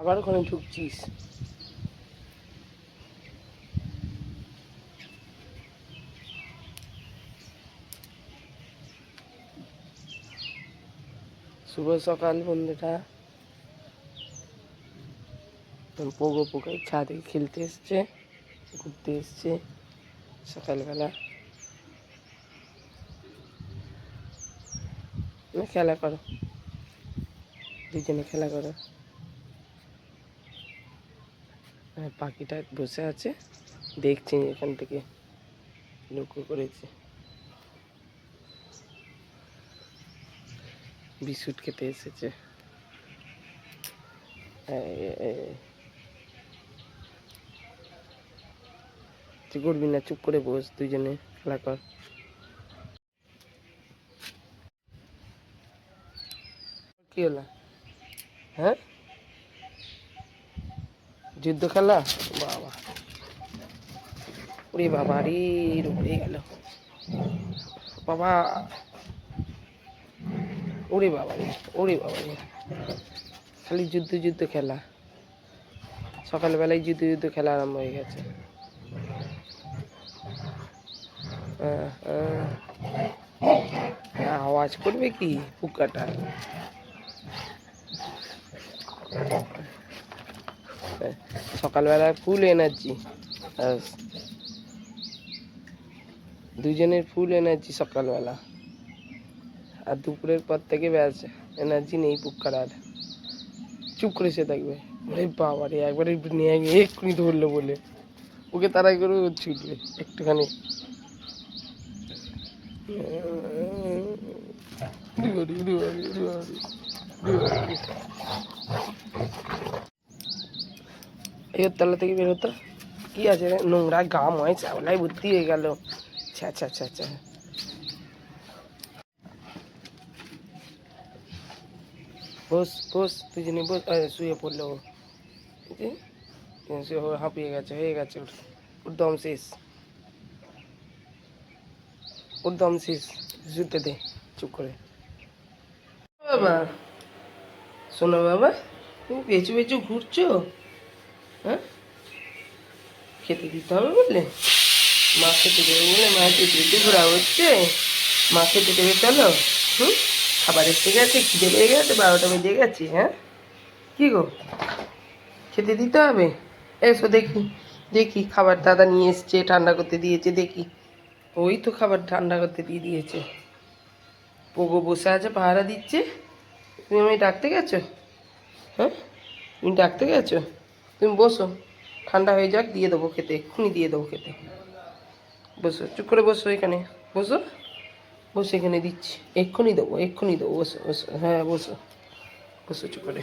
আবার ওখানে ঢুকছিস? শুভ সকাল বন্ধুরা। পোগো পোকাই ছাদে খেলতে এসছে, ঘুরতে এসছে সকালবেলা। খেলা করো, দুজনে খেলা করো। পাখিটা বসে আছে, দেখছি এখান থেকে লক্ষ্য করেছি। বিস্কুট খেতে এসেছে। তুই করবি না, চুপ করে বস, দুজনে খেলা কর। কি হলো? হ্যাঁ, যুদ্ধ খেলা? বাবা, ওরে বাবা রে, উড়ে গেল বাবা। ওরে বাবা রে, ওরে বাবা রে, খালি যুদ্ধ যুদ্ধ খেলা। সকালবেলায় যুদ্ধ যুদ্ধ খেলা আরম্ভ হয়ে গেছে। আওয়াজ করবে কি পোকাটা? সকালবেলায় ফুল এনার্জি, দুজনের ফুল এনার্জি সকালবেলা। আর দুপুরের পর থেকে ব্যাস এনার্জি নেই পোকার আর। চুপ করে সে থাকবে। আরে বাবা রে, একবারে নিয়ে এক্ষুনি ধরলো বলে ওকে তাড়াই করে ছুটবে একটুখানি। এর তলা থেকে বেরোতো। কি আছে রে, নোংরা গা ময় চাওলাই ভর্তি হয়ে গেল। আচ্ছা আচ্ছা আচ্ছা আচ্ছা, বস বস, দুজনে বস। শুয়ে পড়লো হাঁপিয়ে গেছে, হয়ে গেছে ওর, দম শেষ, ওর দম শেষ। শুতে দে চুপ করে। বাবা, শোনো বাবা, তুমি পেঁচু পেঁচু ঘুরছো? হ্যাঁ, খেতে দিতে হবে বললে? মা খেতে দেবে বলে মা পেঁচু পেঁচু ঘোরা হচ্ছে। মা খেতে দেবে, চলো। হুম, খাবার এসে গেছে, খিদে পেয়ে গেছে, 12টা বেজে গেছে। হ্যাঁ, কি গো, খেতে দিতে হবে? এসো দেখি, দেখি খাবার দাদা নিয়ে এসছে, ঠান্ডা করতে দিয়েছে, দেখি। ওই তো খাবার ঠান্ডা করতে দিয়ে দিয়েছে। পোগো বসে আছে, পাহারা দিচ্ছে। তুমি আমি ডাকতে গেছো? হ্যাঁ, তুমি ডাকতে গেছো? তুমি বসো, ঠান্ডা হয়ে যাক, দিয়ে দেবো খেতে, এক্ষুনি দিয়ে দেবো খেতে। বসো, চুপ করে বসো এখানে, বসো বসো, এখানে দিচ্ছি, এক্ষুনি দেবো, এক্ষুনি দেবো, বসো বসো, হ্যাঁ বসো, বসো চুপ করে।